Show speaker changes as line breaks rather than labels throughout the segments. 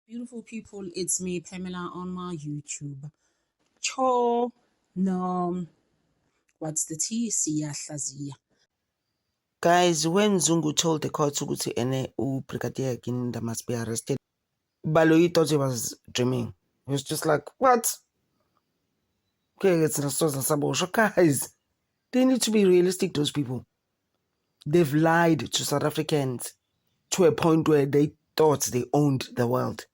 Beautiful people, it's me, Pamela, on my YouTube. Cho, no, what's the T? Siyahlaziya.
Guys, when Zungu told the court ukuthi Brigadier Kininda must be arrested, Baloyi thought he was dreaming. He was just like, what? Okay, it's Sabosho. Guys, they need to be realistic, those people. They've lied to South Africans to a point where they thought they owned the world.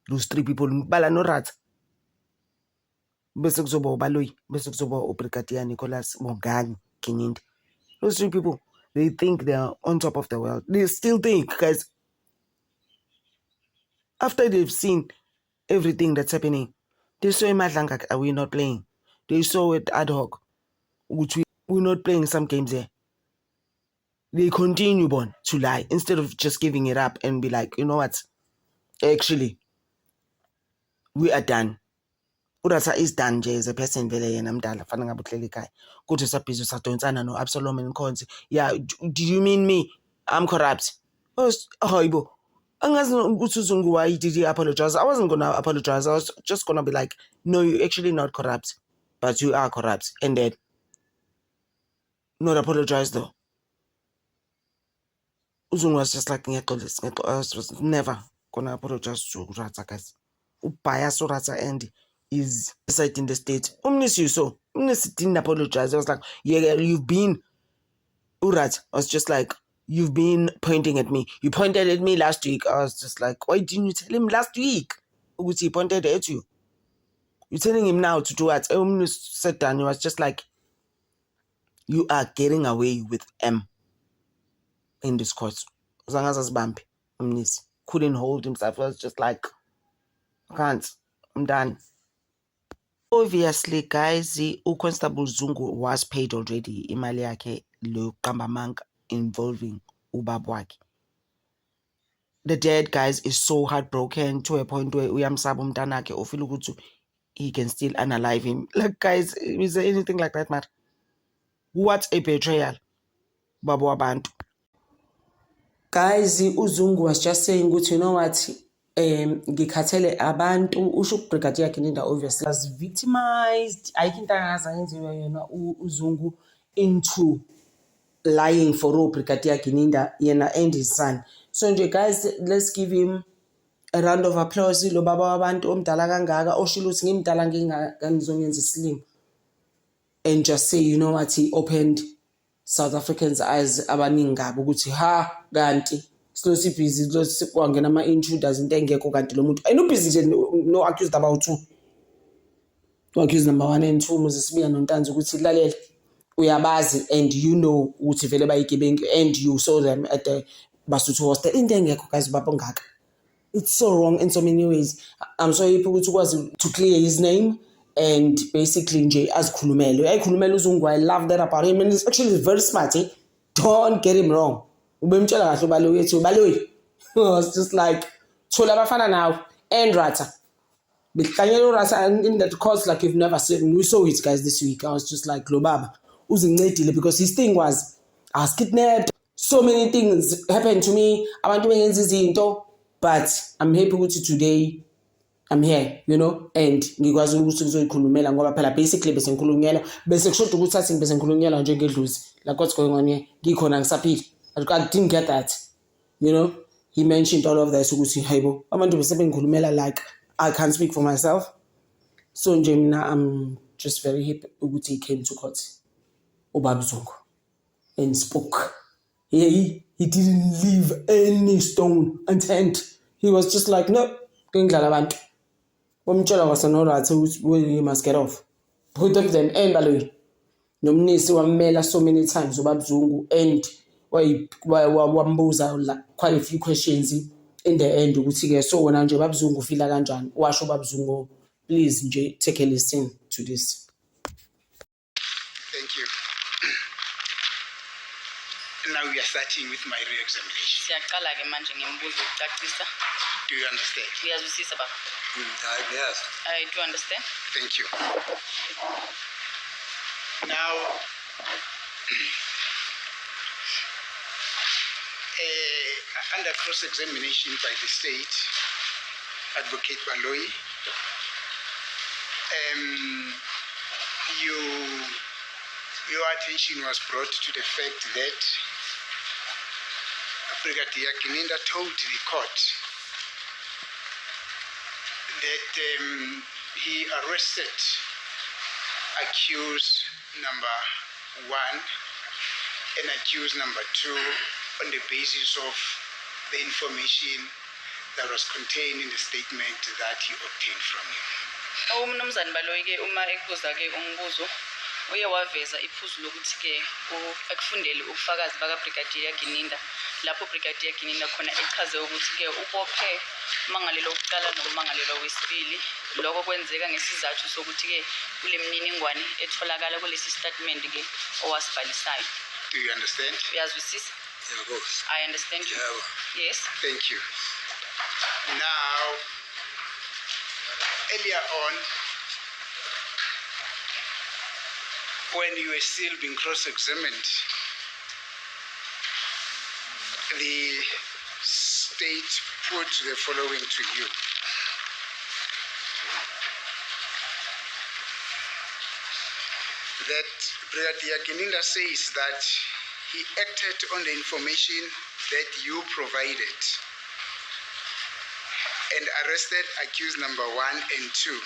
Those three people, Bala no rat. Bese kuzoba uBaloyi, bese kuzoba uBrigadier Nicholas Mongani Kininda. Those three people, they think they are on top of the world. They still think, guys, after they've seen everything that's happening, they saw Madlanga, are we not playing? They saw it ad hoc, which we're not playing some games here. They continue on to lie instead of just giving it up and be like, you know what? Actually, we are done. Urasa is done nje as a person vele yena mdala fana ngabe uhleli ekhaya kuthi usabhizi usadonsana no Absalom and Khonzi. Yeah, do you mean me? I'm corrupt. Hayibo. Angazi ukuthi uZungu why did he apologize? I wasn't gonna apologize. I was just gonna be like, no, you're actually not corrupt, but you are corrupt, and then not apologize though. Uzungu was just like, I was never gonna apologize to Ratsa, guys. Bias Ratsa and is site in the state. Umnisi didn't apologize. I was like, yeah, you've been Urat. I was just like, you've been pointing at me. You pointed at me last week. I was just like, why didn't you tell him last week? He pointed at you. You're telling him now to do what? Umnisi sat down. He was just like, you are getting away with M in this court. Umnisi couldn't hold himself. I was just like, I can't. I'm done. Obviously, guys, Constable Zungu was paid already. Imali yakhe lo Qambamanga involving ubabwaki. The dead, guys, is so heartbroken to a point where uyamsaba umntanakhe ofila ukuthi he can still unalive him. Like, guys, is there anything like that, man? What a betrayal, Babu Abantu.
Guys, uZungu was just saying, you know what? Ngikhathele abantu usho uBrigadier Kininda obviously was victimized. I think uZungu into lying for Brigadier Kininda yena and his son. So nje guys, let's give him a round of applause. Lo baba wabantu omdala kangaka oshilo ukuthi ngimdala ngizongenza islim, and just say, you know what, he opened South Africans' eyes abaningi ngabo ukuthi ha kanti slosi busy kwangena ama-intruders into engekho kanti lo muntu ayinobusy nje no accused about two. Accused number 1 and 2 Muzisibiya noNtanzi ukuthi lalela uyabazi and you know ukuthi vele bayigebengu and you saw them at the Basotho hostel. Into engekho guys baba ngaka. It's so wrong in so many ways. I'm so happy ukuthi ukwazi to clear his name and basically nje azikhulumele. Uyayikhulumela uZungu. I love that about him, and he's actually very smart. Don't get him wrong. Ubemtshela kahle uBaloyi ethi uBaloyi. It's just like thola abafana nawe and Ratha. Behlanyela uRatha in that course like you've never seen. We saw it guys this week. I was just like, lo baba uzincedile, because his thing was I was kidnapped. So many things happened to me. Abantu bengenza izinto, but I'm happy ukuthi today I'm here, you know, and ngikwazi ukuthi ngizoyikhulumela ngoba phela basically bese ngikhulunyela bese kushoda ukuthi athi bese ngikhulunyela njengedluzi like what's going on here, ngikhona ngisaphila. I didn't get that, you know. He mentioned all of this ukuthi hayibo abantu bese bengikhulumela like I can't speak for myself. So nje mina I'm just very happy ukuthi he came to court, uBaba Zungu, and spoke. He didn't leave any stone unturned. He was just like, no, ngidlala abantu. Wamtshela kwaSenoratha ukuthi he must get off. Both of them and Baloyi. Nomnisi wamela so many times uBaba Zungu, and wambuza quite a few questions in the end ukuthi ke so wena nje uBaba Zungu ufila kanjani. Washo uBaba Zungu, please nje take a listen to this.
Thank you. Now we are starting with my re-examination.
Siyaqala ke manje ngimbuzo ukucacisa.
Do you understand?
Uyazwisisa baba?
Yes.
I do understand.
Thank you. Now, under cross-examination by the state, Advocate Baloyi. Your attention was brought to the fact that Brigadier Gininda told the court that he arrested accused number 1 and accused number 2 on the basis of the information that was contained in the statement that he obtained from him.
Umnumzane Baloyi-ke uma ekubuza-ke umbuzo uye waveza iphuzu lokuthi-ke ekufundele ubufakazi baka-Brigadier Gininda lapho Brigadier Gininda khona echaze ukuthi-ke ubophe umangalelo wokuqala nomangalelo wesibili lokho kwenzeka ngesizathu sokuthi-ke kule mininingwane etholakala kulesi statement-ke owasibhalisayo.
Do you understand?
Uyazwisisa?
Yeah, boss.
I understand you.
Yeah.
Yes.
Thank you. Now, earlier on, when you were still being cross-examined, the state put the following to you. That Brigadier Gininda says that he acted on the information that you provided and arrested accused number 1 and 2.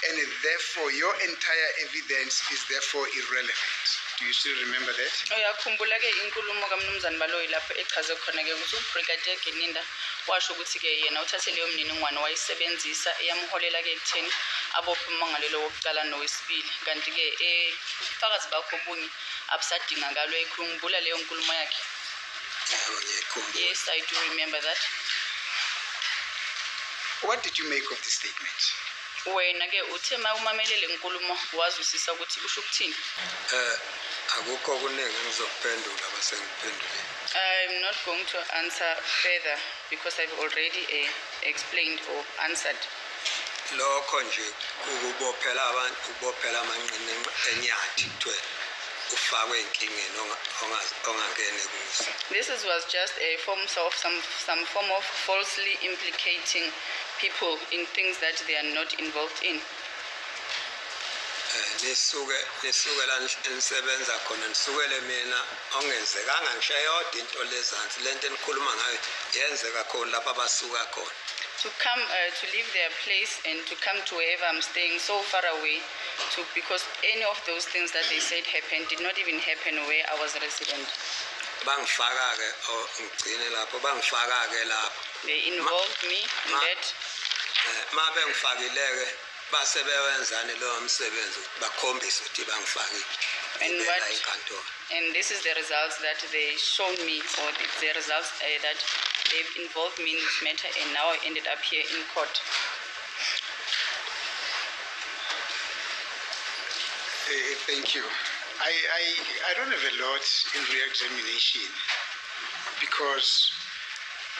And therefore, your entire evidence is therefore irrelevant. Do you still remember that?
Uyakhumbula-ke inkulumo kaMnumzane Baloyi lapho echaze khona-ke ukuthi uBrigadier Gininda washo ukuthi-ke yena uthathe leyo mniningwane wayisebenzisa eyamholela-ke ekutheni abophe umangalelo wokuqala nowesibili kanti-ke ubufakazi bakho obunye abusadingakala. Uyayikhumbula leyo nkulumo yakhe? Yes, I do remember that.
What did you make of the statement?
Wena-ke uthe ma umamelele nkulumo wazwisisa ukuthi usho ukuthini?
Akukho kuningi ngizokuphendula base ngiphendule.
I'm not going to answer further because I've already explained or answered.
Lokho nje ukubophela abantu ubophela amanqine enyathi kuthiwe ufakwe enkingeni ongangene kuzo.
This was just a form of some form of falsely implicating people in things that they are not involved in.
Nisuke la nisebenza khona nisukele mina ongenzekanga ngisho yodwa into lezansi lento enikhuluma ngayo yenzeka khona lapha abasuka khona.
To come to leave their place and to come to wherever I'm staying so far away because any of those things that they said happened did not even happen where I was resident.
Bangifaka-ke ngigcine lapho bangifaka-ke lapho.
They involved me in that.
Ma bengifakile-ke base bewenzani lowo msebenzi bakhombisa ukuthi bangifakile.
And this is the results that they showed me, or the results that they've involved me in this matter, and now I ended up here in court.
Thank you. I don't have a lot in re-examination because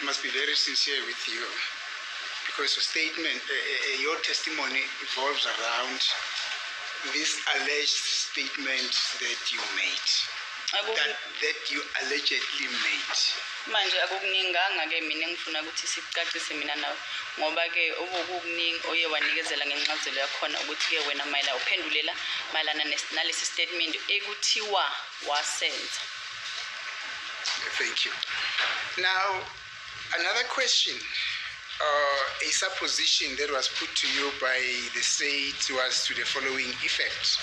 I must be very sincere with you, because your statement, your testimony revolves around this alleged statement that you made, that you allegedly made.
Manje akukuninganga ke mina ngifuna ukuthi sicacise mina nawe ngoba ke okukuningi oye wanikezela ngencazelo yakhona ukuthi ke wena mayela uphendulela mayelana nalesi statement ekuthiwa wasenza.
Thank you. Now, another question, a supposition that was put to you by the state was to the following effect: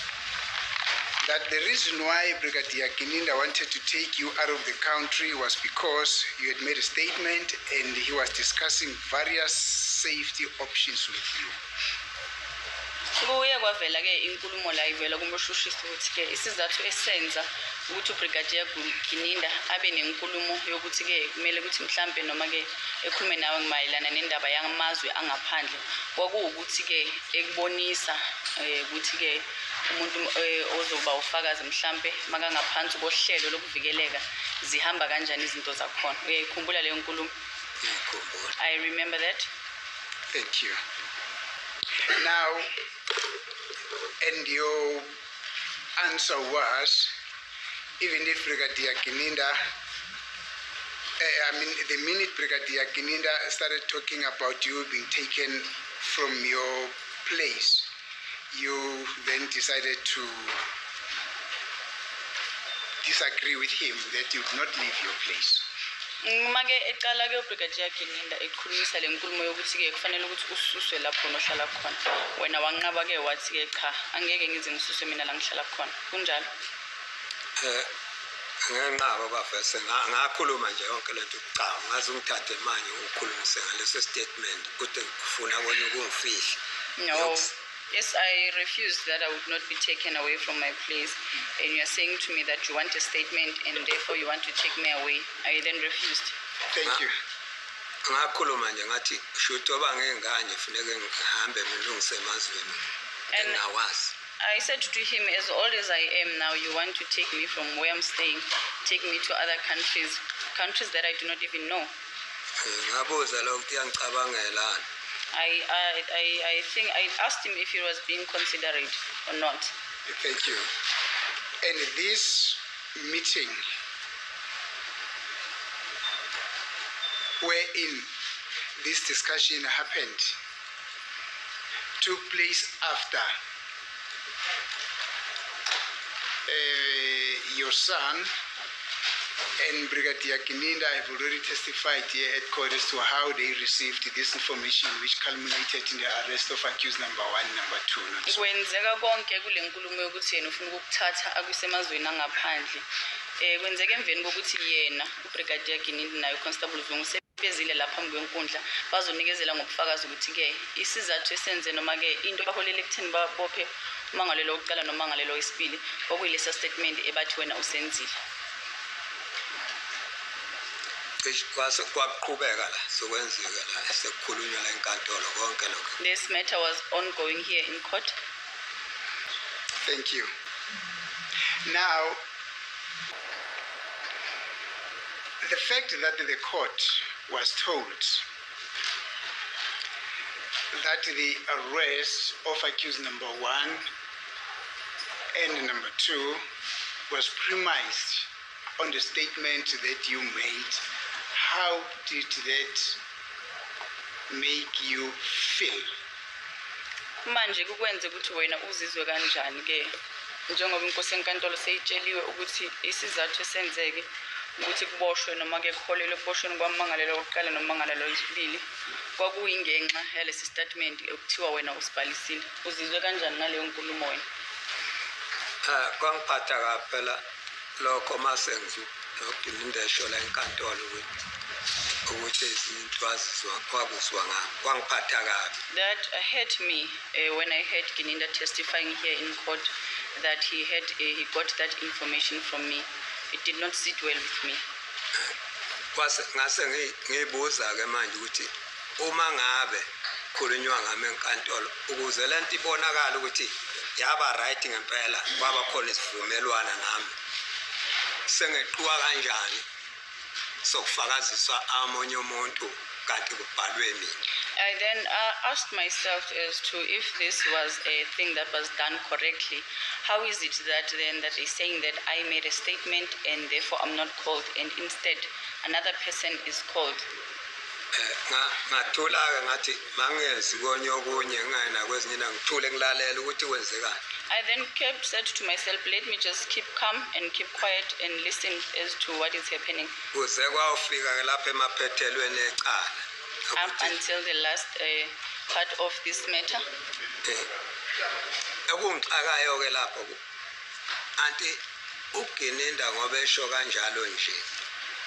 that the reason why Brigadier Gininda wanted to take you out of the country was because you had made a statement and he was discussing various safety options with you.
Kuye kwavela ke inkulumo la ivela kumshushisi ukuthi ke isizathu esenza ukuthi uBrigadier Gininda abe nenkulumo yokuthi ke kumele ukuthi mhlambe noma ke ekhulume nawe mayelana nendaba yamazwe angaphandle kwakuwukuthi ke ekubonisa ukuthi ke umuntu ozoba ufakazi mhlambe makangaphansi kohlelo lokuvikeleka zihamba kanjani izinto zakhona. Uyayikhumbula leyo nkulumo? I remember that.
Thank you. Now, and your answer was, even if Brigadier Gininda I mean, the minute Brigadier Gininda started talking about you being taken from your place, you then decided to disagree with him that you would not leave your place.
Make eqala ke uBrigadier Gininda ekhulumisa lenkulumo yokuthi ke kufanele ukuthi ususwe lapho nohlala khona. Wena wanqaba ke wathi ke cha, angeke ngize ngisuswe mina la ngihlala khona. Kunjalo?
Ngenqaba bafese ngakhuluma nje yonke lento cha ngaze ngithathe manje ukukhulumise ngaleso statement kude kufuna kona ukungifihla.
No. Yes, I refused that I would not be taken away from my place. And you are saying to me that you want a statement and therefore you want to take me away. I then refused.
Thank you.
Ngakhuluma nje ngathi shutho bangengane funeke ngihambe ngilungise emazweni. And I was.
I said to him, as old as I am now, you want to take me from where I'm staying, take me to other countries that I do not even know.
Ngabuza lokho yangicabangelana.
I think I asked him if he was being considerate or not.
Thank you. And this meeting, wherein this discussion happened, took place after your son and Brigadier Gininda have already testified here at court as to how they received this information, which culminated in the arrest of accused number 1, number 2.
Kwenzeka konke kule nkulumo yokuthi yena ufuna ukukuthatha akusemazweni angaphandle. Kwenzeka emveni kokuthi yena uBrigadier Gininda nayo Constable Zungu sebezile lapha phambi kwenkundla bazonikezela ngobufakazi ukuthi ke isizathu esenze noma ke into baholele ekutheni babophe umangalelo wokuqala nomangalelo wesibili okuyilesa statement ebathi wena usenzile.
Kwaqhubeka la sokwenzeka la sekukhulunywa la enkantolo konke lokho.
This matter was ongoing here in court.
Thank you. Now, the fact that the court was told that the arrest of accused number 1 and number 2 was premised on the statement that you made, how did that make you feel?
Manje kukwenze ukuthi wena uzizwe kanjani ke njengoba inkosi enkantolo seyitsheliwe ukuthi isizathu esenzeke ukuthi kuboshwe noma ke kuholele kuboshweni kwamangalelo wokuqala nomangalelo wesibili kwakuyingenxa yalesi statement ekuthiwa wena usibhalisile. Uzizwe kanjani ngaleyo nkulumo wena?
Kwangiphatha kaphela lokho masengizu nokudindesho la enkantolo ukuthi izinto azizwa kwabuzwa ngami kwangiphatha kabi.
That hurt me when I heard Gininda testifying here in court that he got that information from me. It did not sit well with me.
Ngase ngibuza ke manje ukuthi uma ngabe khulunywa ngami enkantolo ukuze lento ibonakala ukuthi yaba right ngempela kwaba khona isivumelwana nami sengeqhwa kanjani sokufakaziswa amonye umuntu kanti kubhalwe mina.
I then asked myself as to if this was a thing that was done correctly. How is it that then that is saying that I made a statement and therefore I'm not called, and instead another person is called?
Ngathola ke ngathi mangezi konye okunye ngayina kwezinye ngithule ngilalela ukuthi kwenzekani.
I then said to myself, let me just keep calm and keep quiet and listen as to what is happening.
Kuze kwafika ke lapha emaphethelweni ecala.
Up until the last part of this matter.
Ekungixakayo ke lapho anti uGininda ngoba esho kanjalo nje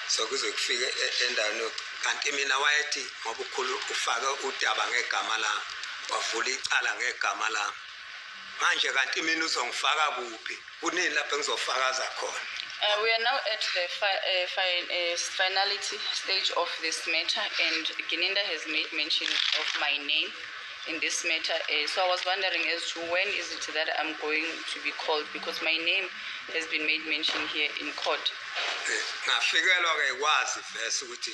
sokuze kufike endaweni kanti mina wayethi ngoba ukhulu ufake udaba ngegama lami wavula icala ngegama lami manje kanti mina uzongifaka kuphi kunini lapho engizofakaza khona.
We are now at the finality stage of this matter, and Gininda has made mention of my name in this matter. So I was wondering as to when is it that I'm going to be called, because my name has been made mention here in court.
Ngafikelwa ke kwazi vese ukuthi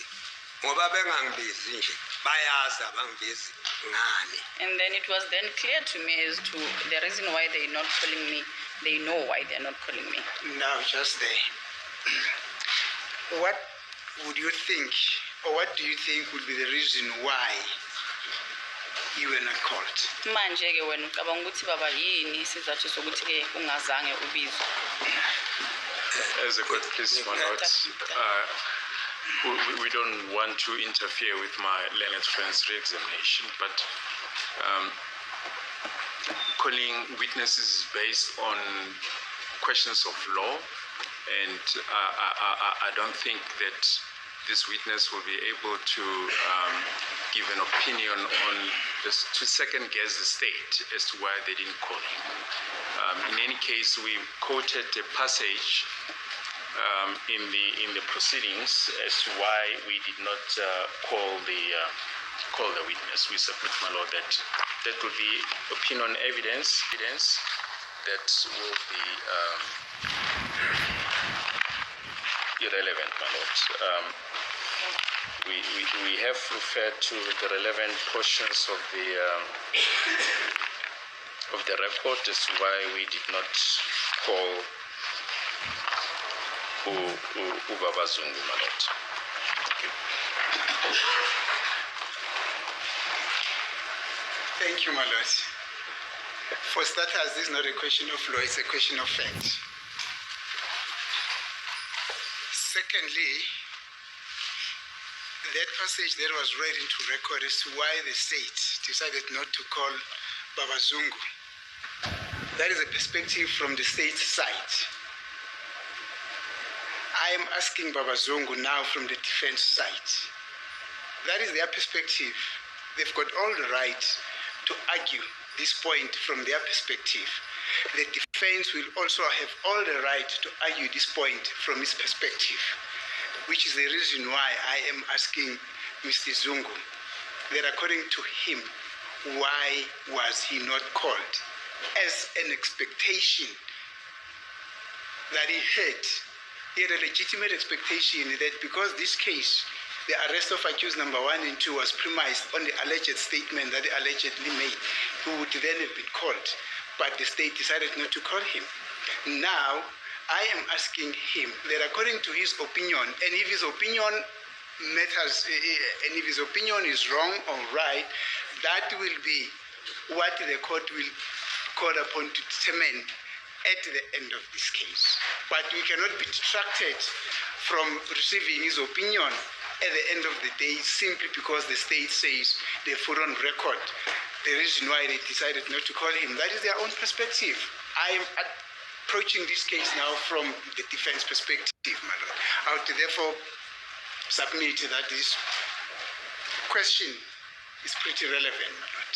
ngoba bengangibizi nje bayazi abangibizi ngani.
And then it was then clear to me as to the reason why they are not calling me. They know why they are not calling me.
Now, just there. What would you think, or what do you think would be the reason why you were not called?
Manje ke wena ucabanga ukuthi baba yini isizathu sokuthi ke ungazange ubizwe?
As a court, please, my lord, we don't want to interfere with my learned friend's re-examination, but calling witnesses based on questions of law, and I don't think that this witness will be able to give an opinion on this, to second guess the state as to why they didn't call him. In any case, we quoted a passage in the proceedings as to why we did not call the witness. We submit, my lord, that will be opinion evidence that will be irrelevant, my lord. We have referred to the relevant portions of the record as to why we did not call Ubaba Zungu, my lord.
Thank you, my lord. For starters, this is not a question of law, it's a question of fact. Secondly, that passage that was read into record as to why the state decided not to call Baba Zungu, that is a perspective from the state side. I am asking Baba Zungu now from the defense side. That is their perspective. They've got all the right to argue this point from their perspective. The defense will also have all the right to argue this point from his perspective, which is the reason why I am asking Mr. Zungu that according to him, why was he not called? As an expectation that he had a legitimate expectation that because this case, the arrest of accused number 1 and 2 was premised on the alleged statement that they allegedly made, he would then have been called. But the state decided not to call him. Now, I am asking him that according to his opinion, and if his opinion matters, and if his opinion is wrong or right, that will be what the court will call upon to determine at the end of this case. But we cannot be detracted from receiving his opinion at the end of the day simply because the state says they put on record the reason why they decided not to call him. That is their own perspective. I am approaching this case now from the defense perspective, my lord. I would therefore submit that this question is pretty relevant, my lord.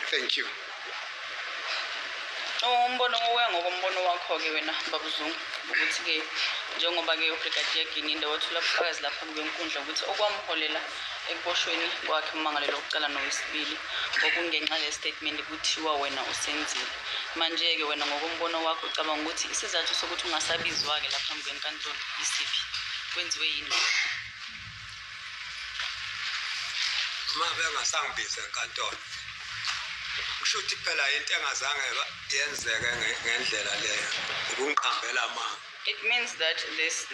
Thank you.
Umbono ngokombono wakho ke wena Baba Zungu ukuthi ke njengoba ke uBrigadier Gininda wathula ubufakazi lapha kwenkundla ukuthi okwamholela ekuboshweni kwakhe umangalelo wokuqala nowesibili okungenxa le statement kuthiwa wena usenzile. Manje ke wena ngokombono wakho ucabanga ukuthi isizathu sokuthi ungasabizwa ke lapha kwenkantolo isiphi? Kwenziwe yini?
Mabe ngasangibiza enkantolo. Kushuthi phela into engazange yenzeke ngendlela leyo ukungiqambela amanga.
It means that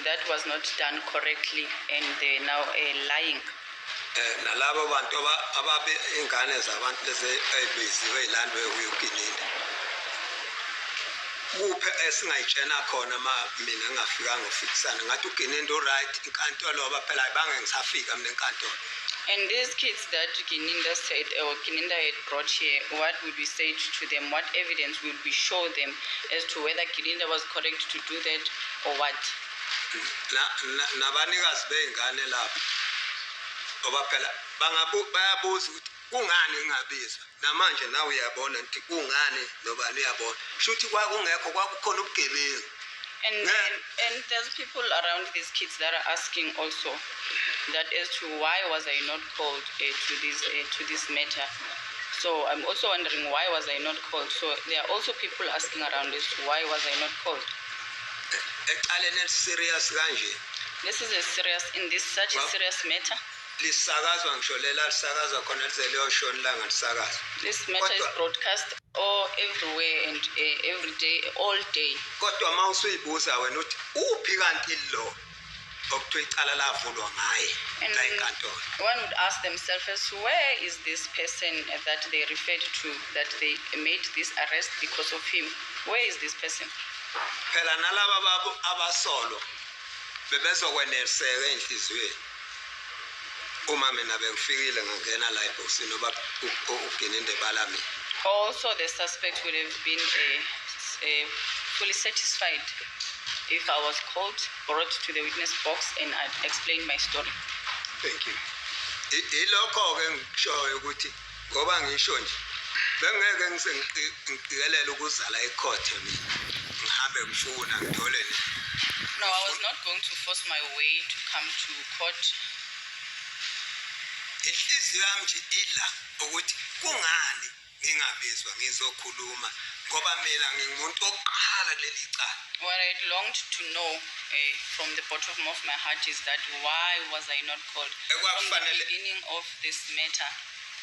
that was not done correctly and they now lying.
Nalabo bantu ababe ingane zabantu ezibiziwe ilandwe uYukinini. Kuphe esingayitshena khona mina ngingafika ngofikisana ngathi uGininda right inkantolo ngoba phela ibange ngisafika mina enkantolo.
And these kids that Gininda said, or Gininda had brought here, what would we say to them? What evidence would we show them as to whether Gininda was correct to do that or what?
Nabanikazi beingane lapha. Oba phela bayabuza ukuthi kungani ngingabizwa. Namanje nawe uyabona ukuthi kungani nobani uyabona. Shuthi kwakungekho kwakukhona ubugebengu.
And there's people around these kids that are asking also that as to why was I not called to this matter. So I'm also wondering why was I not called. So there are also people asking around as to why was I not called.
Serious kanje.
This is such a serious matter.
This
matter is broadcast everywhere and every day, all day.
okuthiwa icala lavulwa ngaye
And
la enkantolo.
one would ask themselves, as to where is this person that they referred to, that they made this arrest because of him? Where is this person?
Phela nalaba babo abasolo bebezokweneliseka enhliziyweni. Uma mina bengifikile ngangena la ebhokisini noba uGininde balami.
Also, the suspect would have been fully satisfied if I was called, brought to the witness box, and I'd explained my story.
Thank you. Ilokho ke ngishoyo ukuthi ngoba ngisho nje bengeke ngiqikelele ukuzala ecourt mina. Ngihambe ngifuna ngithole ni.
No, I was not going to force my way to come to court.
Inhliziyo yami nje ila ukuthi kungani ngingabizwa ngizokhuluma ngoba mina ngingumuntu oqala kuleli cala.
What I longed to know from the bottom of my heart is that why was I not called? From the beginning of this matter,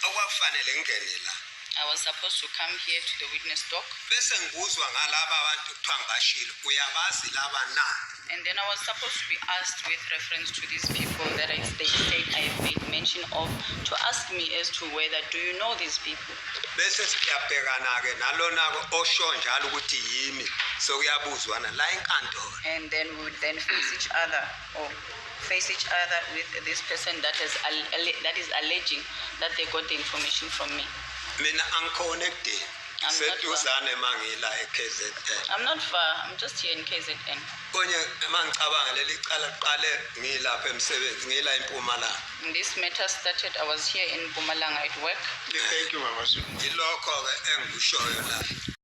Okwakufanele ngene la.
I was supposed to come here to the witness dock,
Bese ngibuzwa ngalaba abantu kuthiwa ngibashilo. Uyabazi laba na?
and then I was supposed to be asked with reference to these people that they said I have made mention of, to ask me as to whether, do you know these people?
Bese siyabhekana ke nalona osho njalo ukuthi yimi. So kuyabuzwana la enkantolo.
And then we would then face each other with this person that is alleging that they got the information from me.
Mina angiconnected.
I'm not
Seduzane mangila eKZN.
I'm not far, I'm just here in KZN.
Konye mangicabanga leli cala qale ngilapha emsebenzi ngila eMpumalanga.
This matter started, I was here in Mpumalanga at work.
Thank you, Mama.
Ilokho ke engikushoyo la.